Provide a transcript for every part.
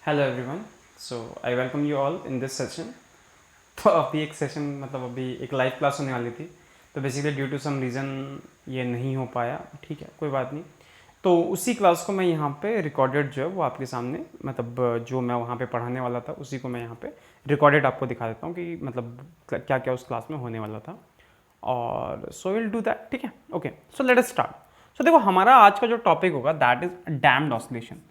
Hello everyone. So I welcome you all in this session. तो अभी एक session मतलब अभी एक लाइव क्लास होने वाली थी, तो basically due to some reason ये नहीं हो पाया। ठीक है, कोई बात नहीं। तो उसी क्लास को मैं यहाँ पे रिकॉर्डेड जो है वो आपके सामने मतलब जो मैं वहाँ पे पढ़ाने वाला था उसी को मैं यहाँ पे रिकॉर्डेड आपको दिखा देता हूँ कि मतलब क्या क्या उस क्लास में होने वाला था। और सो विल डू दैट। ठीक है, okay. So let us start. So देखो, हमारा आज का जो टॉपिक होगा that is damped oscillation.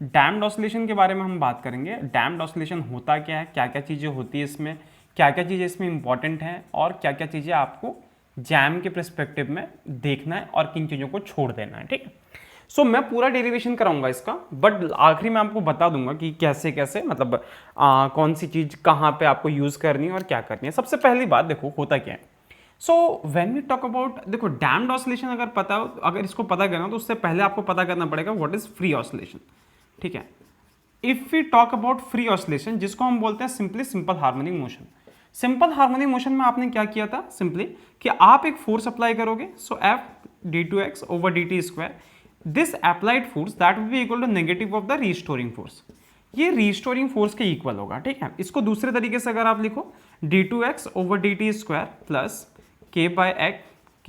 Damped oscillation के बारे में हम बात करेंगे। डैम्ड ऑसिलेशन होता क्या है, क्या क्या चीज़ें होती है इसमें, क्या क्या चीज़ें इसमें इंपॉर्टेंट हैं और क्या क्या चीज़ें आपको जैम के पर्सपेक्टिव में देखना है और किन चीज़ों को छोड़ देना है। ठीक है, सो मैं पूरा डेरिवेशन कराऊंगा इसका, बट आखिरी में आपको बता दूंगा कि कैसे कैसे मतलब कौन सी चीज़ कहाँ पे आपको यूज़ करनी है और क्या करनी है। सबसे पहली बात देखो होता क्या है। So when we talk about, देखो डैम्ड ऑसिलेशन अगर पता हो, अगर इसको पता करना तो उससे पहले आपको पता करना पड़ेगा व्हाट इज फ्री ऑसिलेशन। ठीक है, if we talk about free oscillation, जिसको हम बोलते हैं simply simple harmonic motion. Simple harmonic motion में आपने क्या किया था सिंपली कि आप एक फोर्स अप्लाई करोगे, so F D two x over D T square, this applied force that will be equal to negative of the restoring force. ये रीस्टोरिंग फोर्स के इक्वल होगा। ठीक है, इसको दूसरे तरीके से अगर आप लिखो, D two x over D T square plus K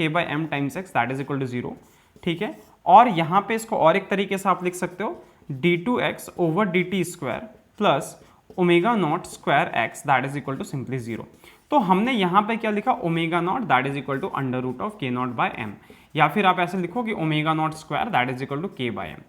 by M times X that is equal to zero. ठीक है, और यहां पे इसको और एक तरीके से आप लिख सकते हो, d two x over D T square plus omega naught square x that is equal to simply zero. तो हमने यहां पे क्या लिखा, omega naught that is equal to under root of k naught by m, या फिर आप ऐसे लिखो कि omega naught square that is equal to k by m.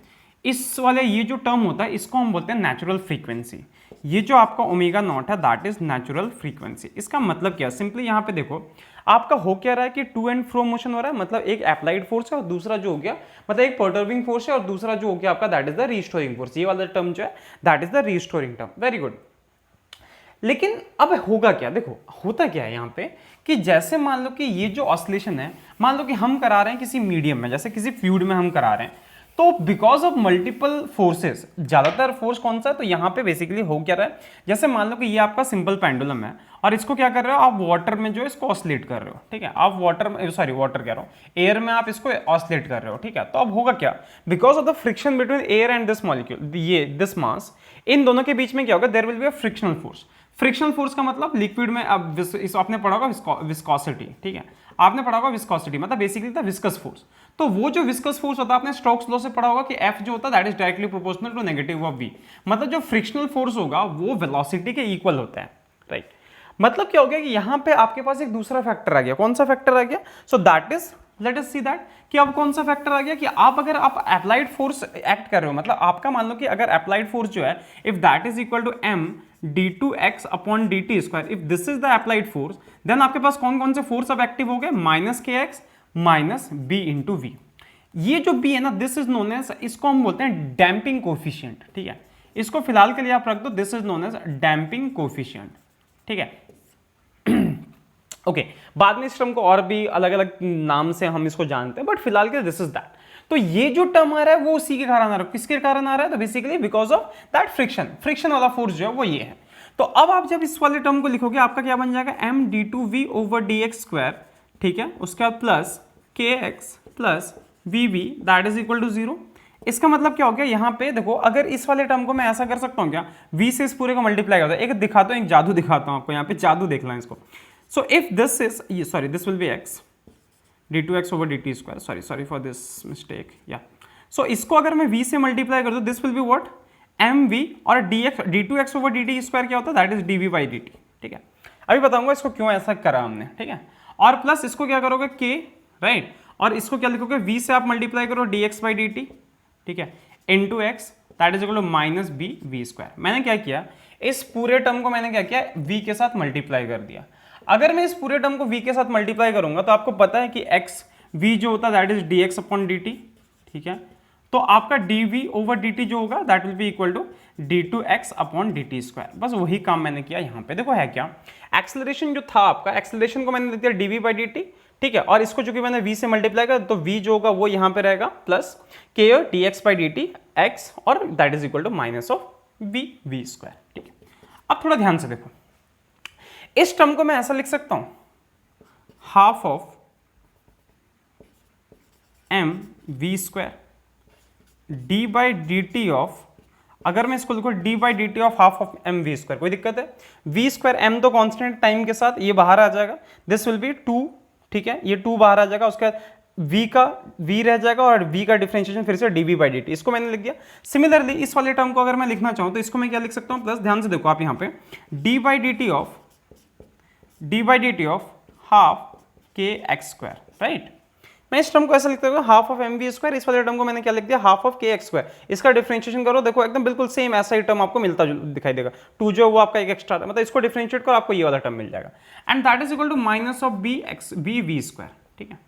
इस वाले ये जो टर्म होता है इसको हम बोलते हैं नेचुरल फ्रीक्वेंसी। ये जो आपका ओमेगा नॉट है दैट इज नेचुरल फ्रीक्वेंसी। इसका मतलब क्या, सिंपली यहाँ पे देखो आपका हो क्या रहा है कि टू एंड फ्रो मोशन हो रहा है, मतलब एक अप्लाइड फोर्स है और दूसरा जो हो गया मतलब एक पर्टर्बिंग फोर्स है और दूसरा जो हो गया आपका that is the restoring force. ये वाला टर्म जो है that is the restoring term. Very good. लेकिन अब होगा क्या, देखो होता क्या है यहाँ पे कि जैसे मान लो कि ये जो ऑसिलेशन है, मान लो कि हम करा रहे हैं किसी मीडियम में, जैसे किसी फ्लूइड में हम करा रहे हैं, तो बिकॉज ऑफ मल्टीपल फोर्सेस, ज्यादातर फोर्स कौन सा है, तो यहाँ पे बेसिकली हो क्या रहा है, जैसे मान लो कि ये आपका सिंपल पेंडुलम है और इसको क्या कर रहे हो आप वाटर में जो है इसको ऑसिलेट कर रहे हो। ठीक है, आप वाटर में, सॉरी वाटर कह रहा हूँ, एयर में आप इसको ऑसिलेट कर रहे हो। ठीक है, तो अब होगा क्या, because of the friction between air and this molecule, ये दिस मास, इन दोनों के बीच में क्या होगा, there will be a frictional force. Frictional force का मतलब लिक्विड में, अब इस आपने पढ़ा होगा विस्कोसिटी। ठीक है, आपने पढ़ा होगा विस्कोसिटी मतलब बेसिकली द विस्कस फोर्स। तो वो जो विस्कस फोर्स होता है आपने स्टोक्स लॉ से पढ़ा होगा कि F जो होता है that is directly proportional to negative of V। मतलब जो फ्रिक्शनल फोर्स होगा वो वेलोसिटी के इक्वल होता है। राइट, मतलब क्या हो गया कि यहां पे आपके पास एक दूसरा फैक्टर आ गया। कौन सा फैक्टर आ गया, सो that is, let us see that कि अब कौन सा फैक्टर आ गया कि आप अगर आप अप्लाइड फोर्स एक्ट कर रहे हो, मतलब आपका मान लो कि अगर अप्लाइड फोर्स जो है if that is equal to m d two x upon d T square, if this is the applied force, then आपके पास कौन कौन से फोर्स अब एक्टिव हो गए, minus k x minus b into v. ये जो बी है ना, दिस इज नोन एज, इसको हम बोलते हैं डैम्पिंग कोफिशिएंट। ठीक है, इसको फिलहाल के लिए आप रख दो, this is known as damping coefficient. ठीक है, ओके बाद में इस टर्म को और भी अलग अलग नाम से हम इसको जानते हैं, बट फिलहाल के दिस इज दैट। तो ये जो टर्म आ रहा है वो उसी के कारण आ रहा है। किसके कारण आ रहा है, तो basically because of that friction, friction वाला फोर्स जो है वो ये है। तो अब आप जब इस वाले टर्म को लिखोगे आपका क्या बन जाएगा, m d two v over d x square. ठीक है, उसके बाद plus k x plus v v that is equal to zero. इसका मतलब क्या हो गया, यहाँ पे देखो अगर इस वाले टर्म को मैं ऐसा कर सकता हूँ क्या, v से इस पूरे को मल्टीप्लाई करता हूँ। एक दिखाता हूँ, एक जादू दिखाता हूँ आपको, यहाँ पे जादू देख लें इसको। सो इफ दिस इज, ये sorry this will be x d two x over D T square, sorry for this mistake या। सो इसको अगर मैं v से मल्टीप्लाई कर दूँ, this will be what, M V, और D two x over D T square क्या होता है, that is D we by D T. ठीक है, अभी बताऊंगा इसको क्यों ऐसा करा हमने। ठीक है, और प्लस इसको क्या करोगे k, राइट, और इसको क्या लिखोगे, v से आप मल्टीप्लाई करो d x by D T. ठीक है, into x that is equal to minus B we square. मैंने क्या किया, इस पूरे टर्म को मैंने क्या किया, v के साथ मल्टीप्लाई कर दिया। अगर मैं इस पूरे टर्म को v के साथ मल्टीप्लाई करूंगा तो आपको पता है कि x v जो होता है that is d x upon d T. ठीक है, तो आपका d v over D t जो होगा that will be equal to d two x upon d T square. बस वही काम मैंने किया यहाँ पे। देखो है क्या, एक्सेलरेशन जो था आपका, एक्सेलरेशन को मैंने दे दिया d we by D T. ठीक है, और इसको चूंकि मैंने v से मल्टीप्लाई कर, तो v जो होगा वो यहाँ पे रहेगा प्लस के और D x by D T X, और that is equal to minus of B we square. ठीक है, अब थोड़ा ध्यान से देखो, इस टर्म को मैं ऐसा लिख सकता हूं, half of M we square d by D T of अगर मैं इसको लिखूँ d by D T of half of M we square, कोई दिक्कत है? वी स्क्वायर एम तो कॉन्स्टेंट टाइम के साथ, ये बाहर आ जाएगा, दिस विल बी 2, ठीक है, ये 2 बाहर आ जाएगा, उसके बाद v का v रह जाएगा और v का डिफरेंशिएशन फिर से dv बाई dt, इसको मैंने लिख दिया। सिमिलरली इस वाले टर्म को अगर मैं लिखना चाहूँ तो इसको मैं क्या लिख सकता हूँ, प्लस ध्यान से देखो आप यहाँ पे d by dt of half k x square, right. मैं इस टर्म को ऐसा लिखता हूँ half of M we square, इस वाले टर्म को मैंने क्या लिख दिया, हाफ ऑफ के एक्स स्क्वायर। इसका डिफरेंशिएशन करो, देखो एकदम बिल्कुल सेम ऐसा ही टर्म आपको मिलता दिखाई देगा, 2 जो वो आपका एक एक्स्ट्रा था, मतलब इसको डिफरेंशिएट करो आपको ये वाला टर्म मिल जाएगा, and that is equal to minus of b x b we square, ठीक है।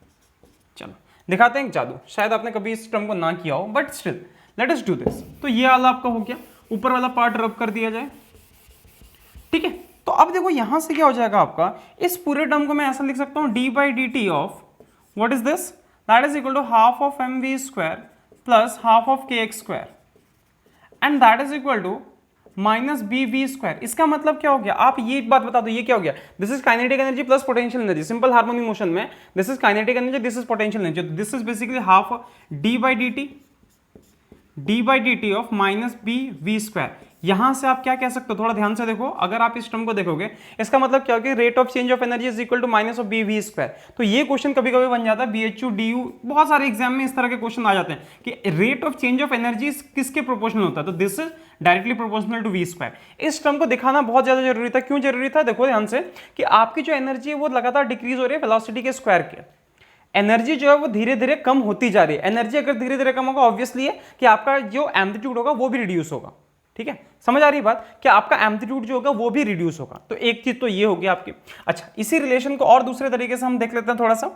चलो दिखाते हैं जादू, शायद आपने कभी इस टर्म को ना किया हो, but still let us do this. तो ये वाला आपका हो गया, ऊपर वाला पार्ट रब कर दिया जाए, ठीक है। तो अब देखो यहां से क्या हो जाएगा आपका, इस पूरे टर्म को मैं ऐसा लिख सकता हूं D by D T of what is this, that is equal to half of M we square plus half of के x square, and that is equal to minus B we square. इसका मतलब क्या हो गया, आप ये एक बात बता दो, ये क्या हो गया, this is kinetic energy plus potential energy, simple harmonic motion में this is kinetic energy, this is potential energy, this is basically half D by D T of minus B we square. यहां से आप क्या कह सकते हो, थोड़ा ध्यान से देखो, अगर आप इस टर्म को देखोगे इसका मतलब क्या हो गया, rate of change of energy is equal to minus of B we square. तो ये क्वेश्चन कभी कभी बन जाता है बीएचयू डीयू, बहुत सारे एग्जाम में इस तरह के क्वेश्चन आ जाते हैं कि rate of change of energy किसके प्रोपोर्शनल होता है, तो this is directly proportional to v square. इस टर्म को दिखाना बहुत ज्यादा जरूरी था, क्यों जरूरी था, देखो ध्यान से कि आपकी जो एनर्जी है वो लगातार डिक्रीज हो रही है वेलोसिटी के स्क्वायर के, एनर्जी जो है वो धीरे धीरे कम होती जा रही है। एनर्जी अगर धीरे धीरे कम होगा ऑब्वियसली है कि आपका जो एम्पलीट्यूड होगा वो भी रिड्यूस होगा, ठीक है, समझ आ रही बात कि आपका एम्पलीट्यूड जो होगा वो भी रिड्यूस होगा। तो एक चीज तो ये होगी आपकी। अच्छा, इसी रिलेशन को और दूसरे तरीके से हम देख लेते हैं थोड़ा सा।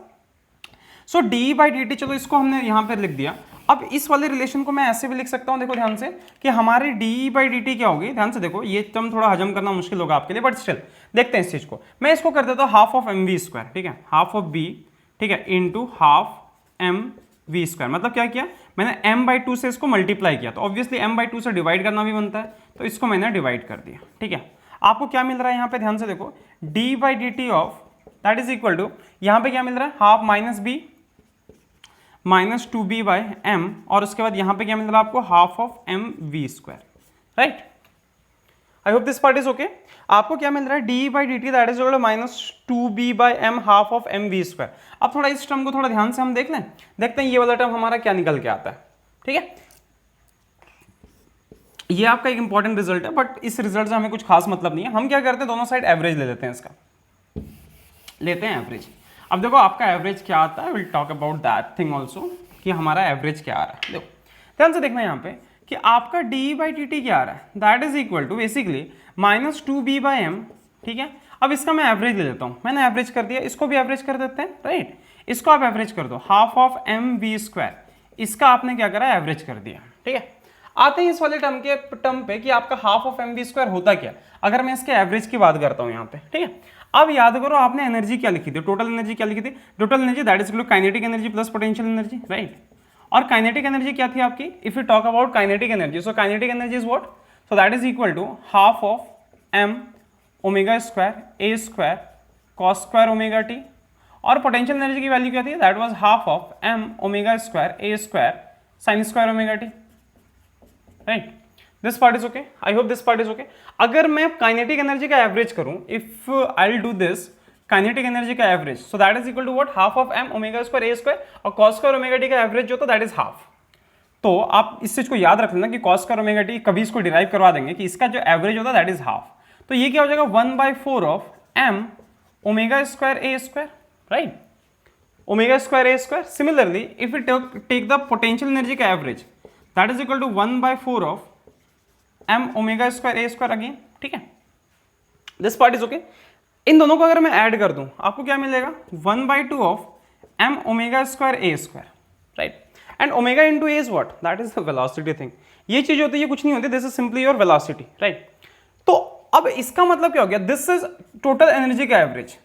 सो डी बाई डी टी, चलो इसको हमने यहां पर लिख दिया। अब इस वाले रिलेशन को मैं ऐसे भी लिख सकता हूं, देखो ध्यान से कि हमारी डी बाई डी टी क्या होगी, ध्यान से देखो, ये टर्म थोड़ा हजम करना मुश्किल होगा आपके लिए, बट स्टिल देखते हैं इस चीज को। मैं इसको कर देता हूं half of M we square, ठीक है, हाफ ऑफ बी, ठीक है, into half m we square. मतलब क्या किया मैंने, m बाई 2 से इसको मल्टीप्लाई किया, तो ऑब्वियसली m बाई 2 से डिवाइड करना भी बनता है, तो इसको मैंने डिवाइड कर दिया, ठीक है। आपको क्या मिल रहा है यहाँ पे, ध्यान से देखो, d by D T of that is equal to, यहाँ पे क्या मिल रहा है, half minus b minus 2b by m, और उसके बाद यहाँ पे क्या मिल रहा है आपको, half of M we square, right. I hope this part is okay. आपको क्या मिल रहा है, d by D t that is equal to minus 2b by m half of M we square. अब थोड़ा इस टर्म को थोड़ा ध्यान से हम देख लें, देखते हैं ये वाला टर्म हमारा क्या निकल के आता है, ठीक है। ये आपका एक इंपॉर्टेंट रिजल्ट है, बट इस रिजल्ट से हमें कुछ खास मतलब नहीं है। हम क्या करते हैं, दोनों साइड एवरेज ले लेते हैं, इसका लेते हैं एवरेज। अब देखो आपका एवरेज क्या आता है, will talk about that thing also कि हमारा एवरेज क्या आ रहा है। देखो ध्यान से देखना यहाँ पे कि आपका डी बाई डी टी क्या आ रहा है, that is equal to basically minus 2b by m, ठीक है। अब इसका मैं एवरेज ले लेता हूँ, मैंने एवरेज कर दिया, इसको भी एवरेज कर देते हैं, राइट। इसको आप एवरेज कर दो, half of M we square, इसका आपने क्या करा, एवरेज कर दिया, ठीक है। आते हैं इस वाले टर्म पे कि आपका half of M we square होता क्या, अगर मैं इसके एवरेज की बात करता हूँ यहाँ पे, ठीक है। अब याद करो आपने एनर्जी क्या लिखी थी, टोटल एनर्जी क्या लिखी थी, total energy that is kinetic energy plus potential energy, right. और काइनेटिक एनर्जी क्या थी आपकी, if you talk about kinetic energy, so kinetic energy is what, so that is equal to half of M omega square A square cos square omega t, और potential energy की value क्या थी, that was half of M omega square A square sine square omega t, right. This part is okay, I hope this part is okay. अगर मैं kinetic energy का average करूं, if I will do this kinetic energy का average, so that is equal to what, half of M omega square A square, और cos square omega T का average जो था that is half. तो आप इस चीज को याद रख लेना कि कॉस स्क्वायर ओमेगा टी कभी इसको डिराइव करवा देंगे कि इसका जो एवरेज होता है दैट इज हाफ। तो ये क्या हो जाएगा, 1/4 of M omega square A square, right, omega square A square. Similarly if you take the potential energy का average, that is equal to 1/4 of M omega square A square again, ठीक है। This part is okay. इन दोनों को अगर मैं add कर दूं आपको क्या मिलेगा, 1/2 of M omega square A square, right. And omega into a is what, that is the velocity thing. ये चीज होती है, कुछ नहीं होती, this is simply your velocity, right. तो अब इसका मतलब क्या हो गया, दिस इज टोटल एनर्जी का एवरेज,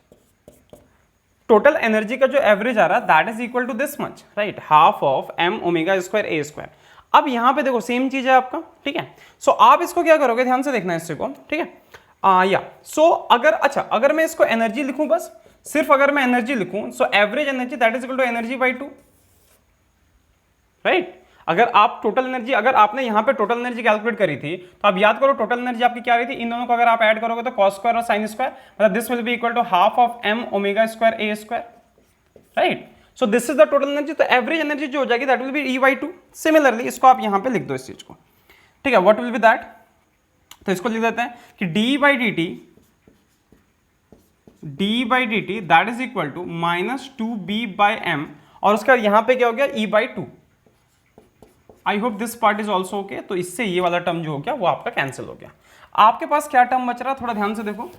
टोटल एनर्जी का जो एवरेज आ रहा है that is equal to this much, right, half of M omega square A square. अब यहां पे देखो सेम चीज है आपका, ठीक है। सो आप इसको क्या करोगे, ध्यान से देखना इससे को, ठीक है। सो अगर मैं इसको एनर्जी लिखूं, बस सिर्फ अगर मैं एनर्जी लिखूं, so average energy that is equal to energy by 2, right. अगर आप टोटल एनर्जी, अगर आपने यहाँ पे टोटल एनर्जी कैलकुलेट करी थी तो आप याद करो टोटल एनर्जी आपकी क्या रही थी, इन दोनों को अगर आप ऐड करोगे तो कॉस स्क्वायर और साइन स्क्वायर, मतलब this will be equal to half of m omega square a square, right. So this is the total energy. तो एवरेज एनर्जी जो हो जाएगी that will B E/2। Similarly इसको आप यहाँ पे लिख दो इस चीज को, ठीक है, व्हाट विल बी दैट, तो इसको लिख देते हैं कि d/dt that is equal to -2b/m, और उसका यहाँ पे क्या हो गया E/2। I hope this part is also okay. तो इससे ये वाला टर्म जो हो गया वो आपका कैंसिल हो गया। आपके पास क्या टर्म बच रहा है, थोड़ा ध्यान से देखो।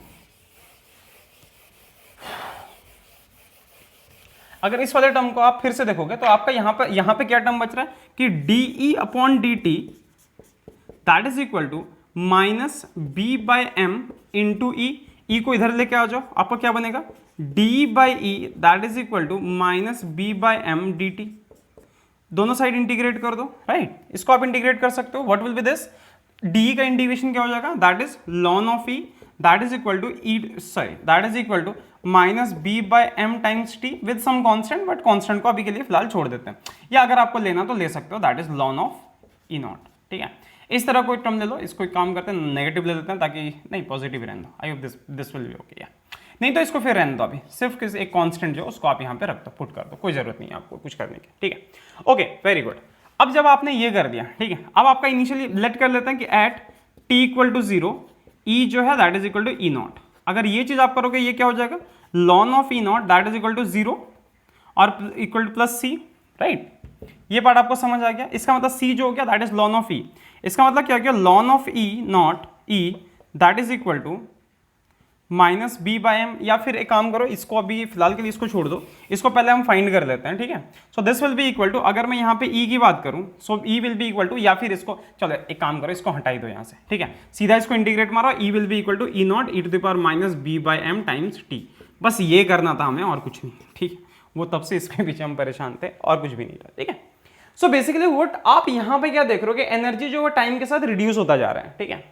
अगर इस वाले टर्म को आप फिर से देखोगे तो आपका यहां पे क्या टर्म बच रहा है कि dE/dt that is equal to -b/m into E को इधर लेके आ जाओ, आपका क्या बनेगा d/e that is equal to -b/m dt। दोनों साइड इंटीग्रेट कर दो, राइट। इसको आप इंटीग्रेट कर सकते हो, what will be this, D का इंटीग्रेशन क्या हो जाएगा, that is ln of e that is equal to that is equal to -b/m times t with some constant, but constant को अभी के लिए फिलहाल छोड़ देते हैं, या अगर आपको लेना तो ले सकते हो, that is ln of E0, ठीक है। इस तरह कोई टर्म ले लो, इसको एक काम करते हैं नेगेटिव ले लेते हैं ताकि नहीं पॉजिटिव रहने दो, आई hope this will B okay, या नहीं तो इसको फिर रहने दो, अभी सिर्फ एक कांस्टेंट जो उसको आप यहाँ पे रख दो, पुट कर दो, कोई जरूरत नहीं है आपको कुछ करने की, ठीक है। Okay, very good. अब जब आपने ये कर दिया, ठीक है, अब आपका इनिशियली लेट कर लेते हैं कि एट t इक्वल टू 0 ई जो है that is equal to E0। अगर ये चीज आप करोगे ये क्या हो जाएगा ln of E0 that is equal to 0 और equal to plus c, right. ये पार्ट आपको समझ आ गया। इसका मतलब c जो हो गया that is ln of e। इसका मतलब क्या हो गया ln of E0 that is equal to -b/m, या फिर एक काम करो, इसको अभी फिलहाल के लिए इसको छोड़ दो, इसको पहले हम फाइंड कर लेते हैं, ठीक है। So this will be equal to, अगर मैं यहाँ पे e की बात करूँ so e will be equal to, या फिर इसको चलो एक काम करो, इसको हटाई दो यहाँ से, ठीक है, सीधा इसको इंटीग्रेट मारो, e will be equal to E0 e⁻⁻b/m times t। बस ये करना था हमें और कुछ नहीं, ठीक है। वो तब से इसके पीछे हम परेशान थे और कुछ भी नहीं था, ठीक है। सो बेसिकली व्हाट आप यहाँ पे क्या देख रहे हो कि एनर्जी जो है टाइम के साथ रिड्यूस होता जा रहा है, ठीक है,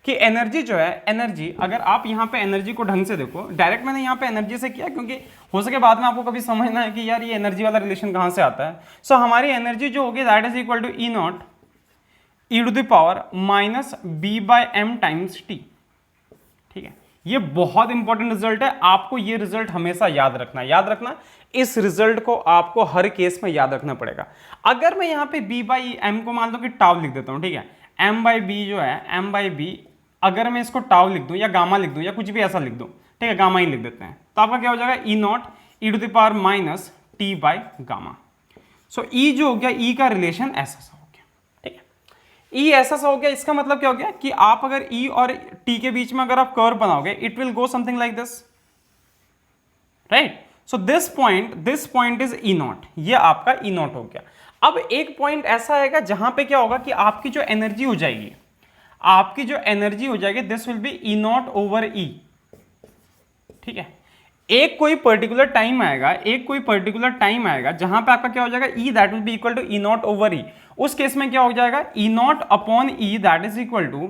कि एनर्जी जो है, एनर्जी अगर आप यहाँ पे एनर्जी को ढंग से देखो, डायरेक्ट मैंने यहाँ पे एनर्जी से किया क्योंकि हो सके बाद में आपको कभी समझना है कि यार ये एनर्जी वाला रिलेशन कहाँ से आता है। सो हमारी एनर्जी जो होगी that is equal to E0 e⁻⁻b/m times t, ठीक है। ये बहुत इंपॉर्टेंट रिजल्ट है, आपको ये रिजल्ट हमेशा याद रखना, इस रिजल्ट को आपको हर केस में याद रखना पड़ेगा। अगर मैं यहाँ पे b/m को मान लो कि टाउ लिख देता हूँ, ठीक है, m/b जो है m/b, अगर मैं इसको टाउ लिख दूं या गामा लिख दूं या कुछ भी ऐसा लिख दूं, ठीक है, गामा ही लिख देते हैं, तो आपका क्या हो जाएगा E0 e⁻⁻t/गामा। सो E जो हो गया, E का रिलेशन ऐसा सा हो गया, ठीक है, E ऐसा सा हो गया। इसका मतलब क्या हो गया कि आप अगर E और T के बीच में अगर आप कर्व बनाओगे it will go something like this, right. So this point is E0, ये आपका E0 हो गया। अब एक पॉइंट ऐसा आएगा जहां पे क्या होगा कि आपकी जो एनर्जी हो जाएगी, दिस विल बी E0/E, ठीक है। एक कोई पर्टिकुलर टाइम आएगा जहां पे आपका क्या हो जाएगा E that will be equal to E0/E। उस केस में क्या हो जाएगा E0/E that is equal to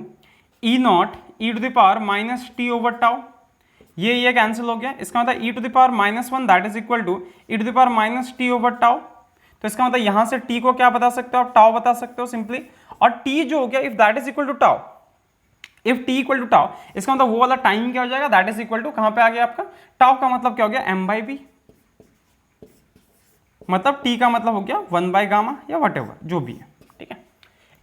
E0 e⁻⁻t/τ। ये कैंसिल हो गया। इसका मतलब e⁻⁻1 that is equal to e⁻⁻t/τ। तो इसका मतलब यहां से t को क्या बता सकते हो आप, टाउ बता सकते हो सिंपली। और t जो हो गया if that is equal to tau, if t equal to tau, इसका मतलब वो वाला टाइम क्या हो जाएगा दैट इज इक्वल टू, कहां पे आ गया आपका टाउ का मतलब क्या हो गया m/b, मतलब t का मतलब हो गया 1/गामा या व्हाटएवर जो भी है, ठीक है।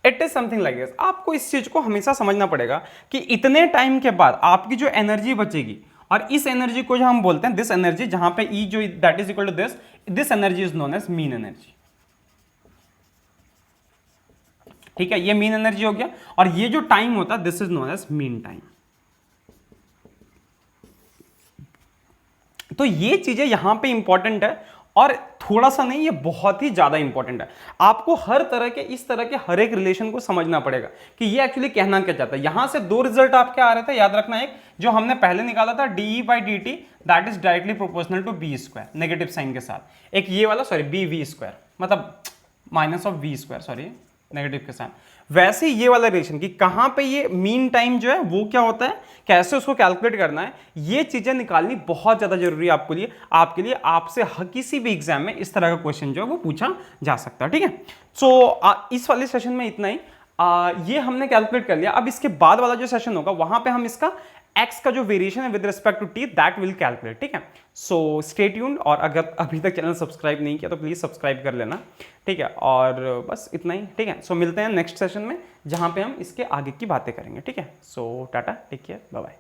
It is something like this. आपको इस चीज को हमेशा समझना पड़ेगा कि इतने टाइम के बाद आपकी जो एनर्जी बचेगी, और इस एनर्जी को जो हम बोलते हैं दिस एनर्जी, जहां पे E जो that is equal to this energy is known as mean energy, ठीक है। ये मीन एनर्जी हो गया। और ये जो टाइम होता है this is known as mean time. तो ये चीजें यहां पे इंपॉर्टेंट है, और थोड़ा सा नहीं, ये बहुत ही ज्यादा इंपॉर्टेंट है। आपको हर तरह के इस तरह के हर एक रिलेशन को समझना पड़ेगा कि ये एक्चुअली कहना क्या चाहता है। यहां से दो रिजल्ट आपके आ रहे थे, याद रखना। एक जो हमने पहले निकाला था dE/dt that is directly proportional to b², negative sign के साथ। एक ये वाला, सॉरी bv², मतलब -v², सॉरी नेगेटिव के साथ, वैसे ये वाला रिलेशन कि कहां पे ये मीन टाइम जो है वो क्या होता है, कैसे उसको कैलकुलेट करना है, ये चीजें निकालनी बहुत ज्यादा जरूरी है आपके लिए आपसे किसी भी एग्जाम में इस तरह का क्वेश्चन जो है वो पूछा जा सकता है। ठीक है, सो इस वाले सेशन में इतना ही। ये हमने कैलकुलेट कर लिया। अब इसके बाद वाला जो सेशन होगा वहां पे हम इसका x का जो वेरिएशन है with respect to t that will calculate. ठीक है, सो स्टे ट्यून्ड, और अगर अभी तक चैनल सब्सक्राइब नहीं किया तो प्लीज सब्सक्राइब कर लेना। ठीक है, और बस इतना ही। ठीक है, सो मिलते हैं नेक्स्ट सेशन में जहां पे हम इसके आगे की बातें करेंगे। ठीक है, so tata, take care, bye bye.